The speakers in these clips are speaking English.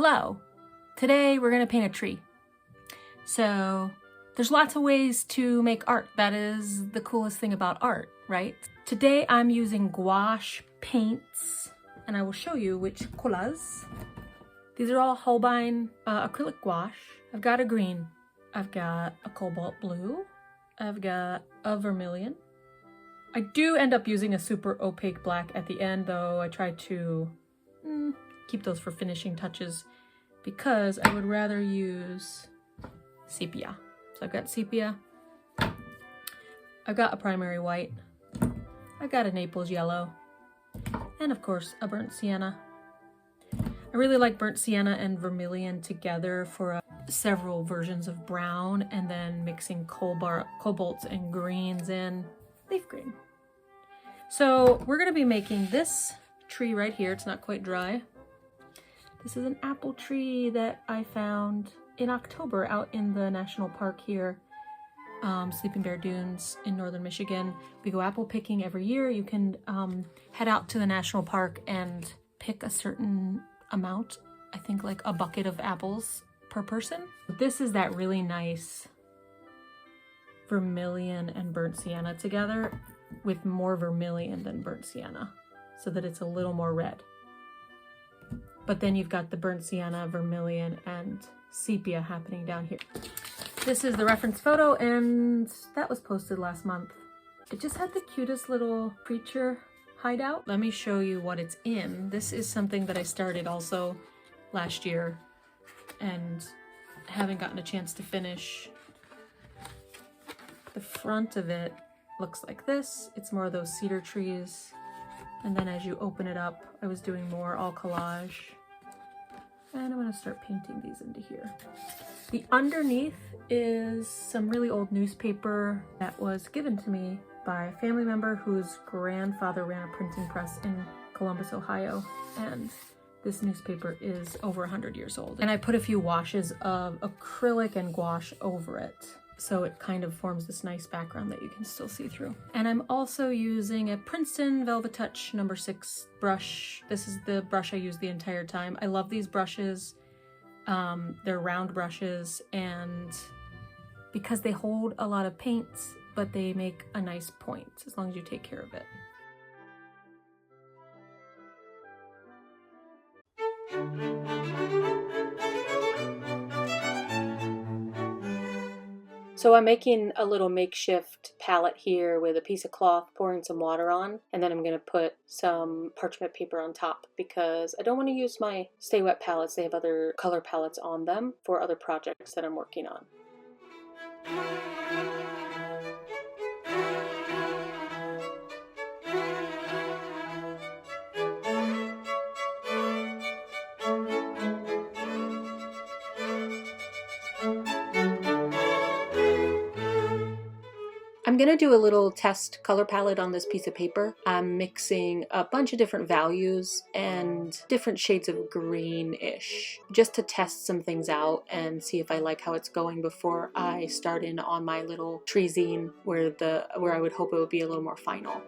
Hello! Today we're going to paint a tree. So there's lots of ways to make art. That is the coolest thing about art, right? Today I'm using gouache paints and I will show you which colors. These are all Holbein acrylic gouache. I've got a green, I've got a cobalt blue, I've got a vermilion. I do end up using a super opaque black at the end, though I try to keep those for finishing touches because I would rather use sepia. So I've got sepia, I've got a primary white, I've got a Naples yellow, and of course a burnt sienna. I really like burnt sienna and vermilion together for several versions of brown, and then mixing cobalts and greens in. Leaf green. So we're going to be making this tree right here. It's not quite dry. This is an apple tree that I found in October out in the national park here, Sleeping Bear Dunes in northern Michigan. We go apple picking every year. You can head out to the national park and pick a certain amount, I think like a bucket of apples per person. This is that really nice vermilion and burnt sienna together with more vermilion than burnt sienna so that it's a little more red. But then you've got the burnt sienna, vermilion, and sepia happening down here. This is the reference photo and that was posted last month. It just had the cutest little creature hideout. Let me show you what it's in. This is something that I started also last year and haven't gotten a chance to finish. The front of it looks like this. It's more of those cedar trees. And then as you open it up, I was doing more all collage. And I'm gonna start painting these into here. The underneath is some really old newspaper that was given to me by a family member whose grandfather ran a printing press in Columbus, Ohio. And this newspaper is over 100 years old. And I put a few washes of acrylic and gouache over it, so it kind of forms this nice background that you can still see through. And I'm also using a Princeton Velvetouch No. 6 brush. This is the brush I use the entire time. I love these brushes. They're round brushes, and because they hold a lot of paints, but they make a nice point as long as you take care of it. So I'm making a little makeshift palette here with a piece of cloth, pouring some water on, and then I'm going to put some parchment paper on top because I don't want to use my Stay Wet palettes. They have other color palettes on them for other projects that I'm working on. I'm gonna do a little test color palette on this piece of paper. I'm mixing a bunch of different values and different shades of greenish just to test some things out and see if I like how it's going before I start in on my little tree zine where I would hope it would be a little more final.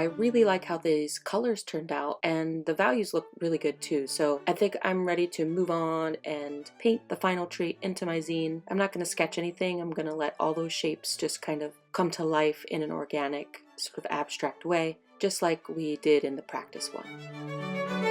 I really like how these colors turned out, and the values look really good too. So I think I'm ready to move on and paint the final tree into my zine. I'm not going to sketch anything. I'm going to let all those shapes just kind of come to life in an organic, sort of abstract way, just like we did in the practice one.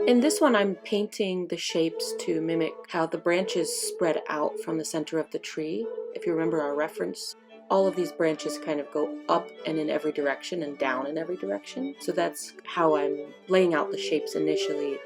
In this one, I'm painting the shapes to mimic how the branches spread out from the center of the tree. If you remember our reference, all of these branches kind of go up and in every direction and down in every direction. So that's how I'm laying out the shapes initially.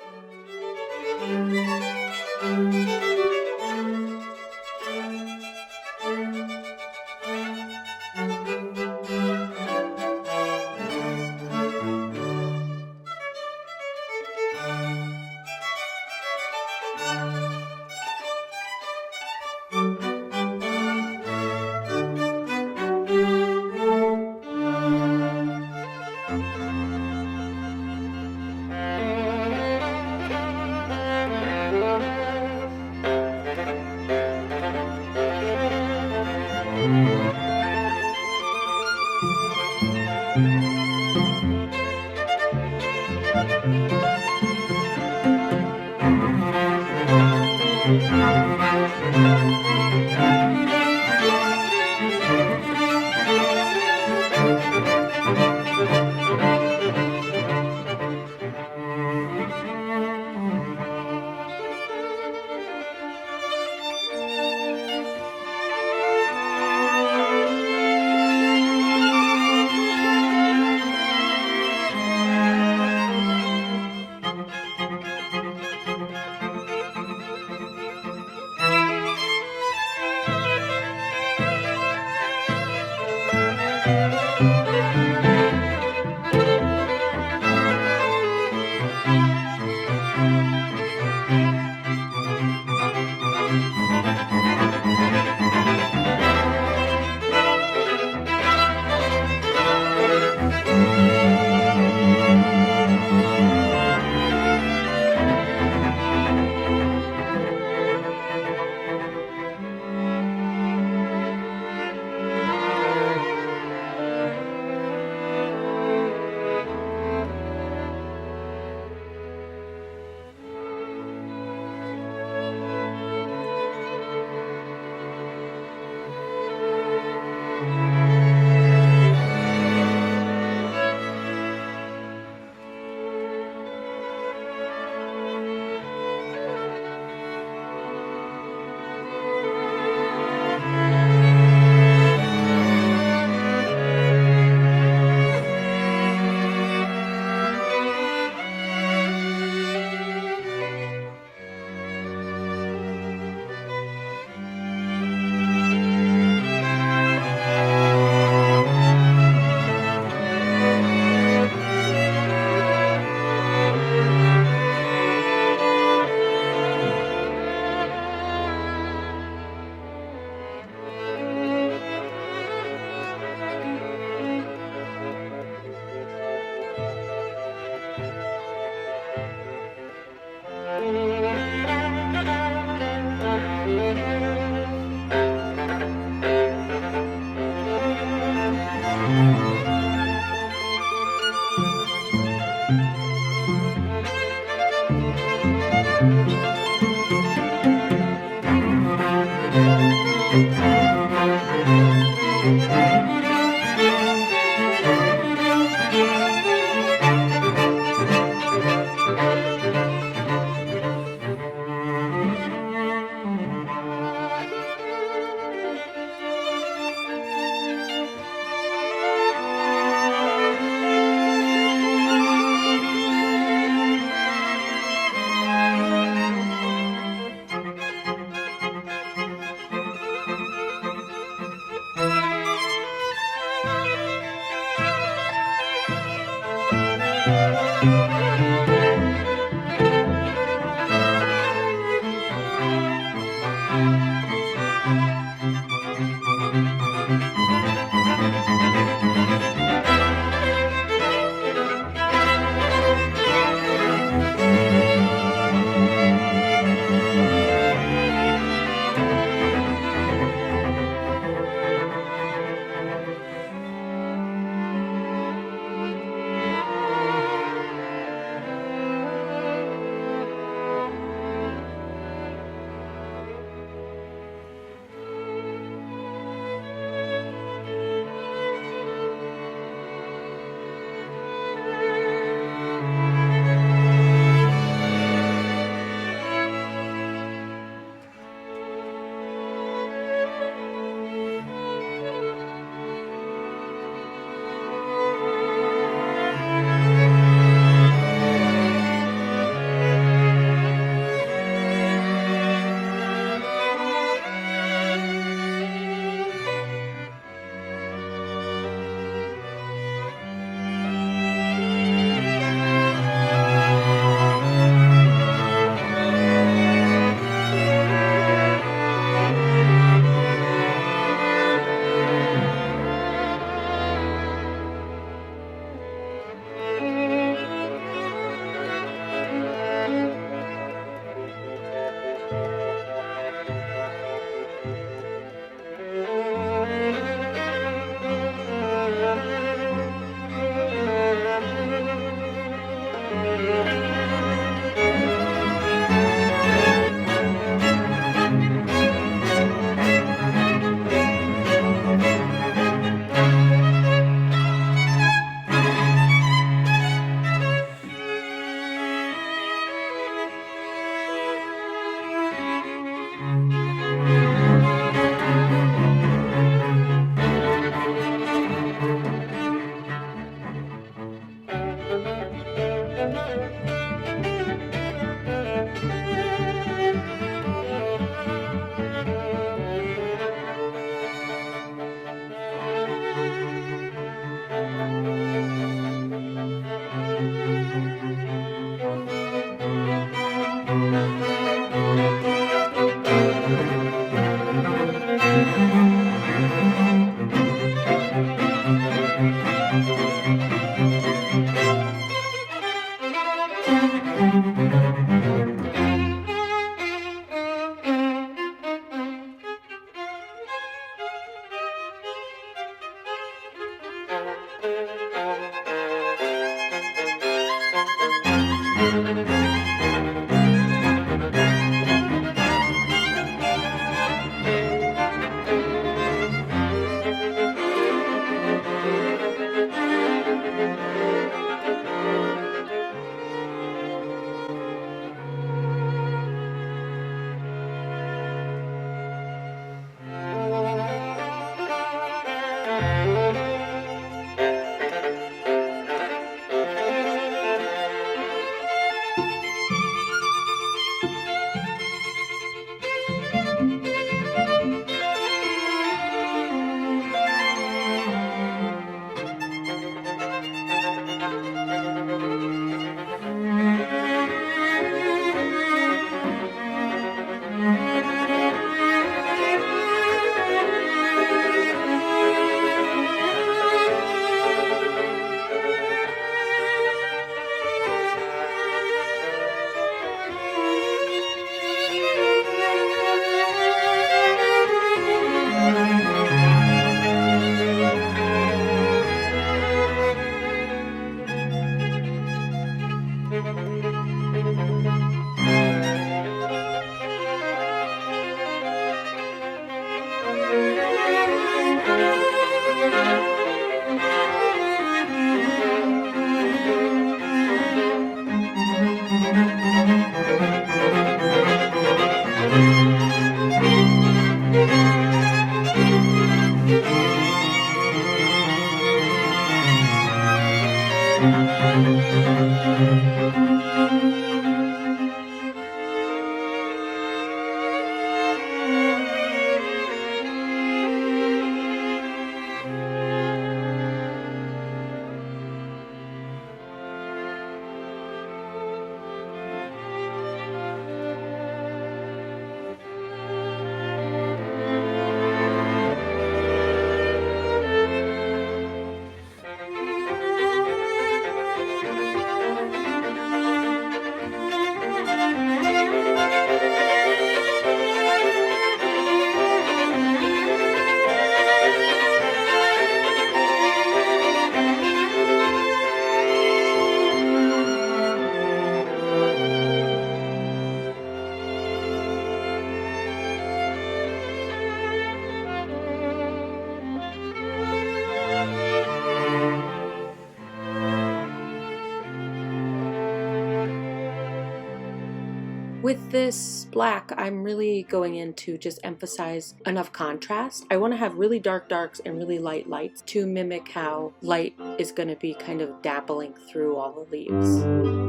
With this black, I'm really going in to just emphasize enough contrast. I want to have really dark darks and really light lights to mimic how light is going to be kind of dappling through all the leaves.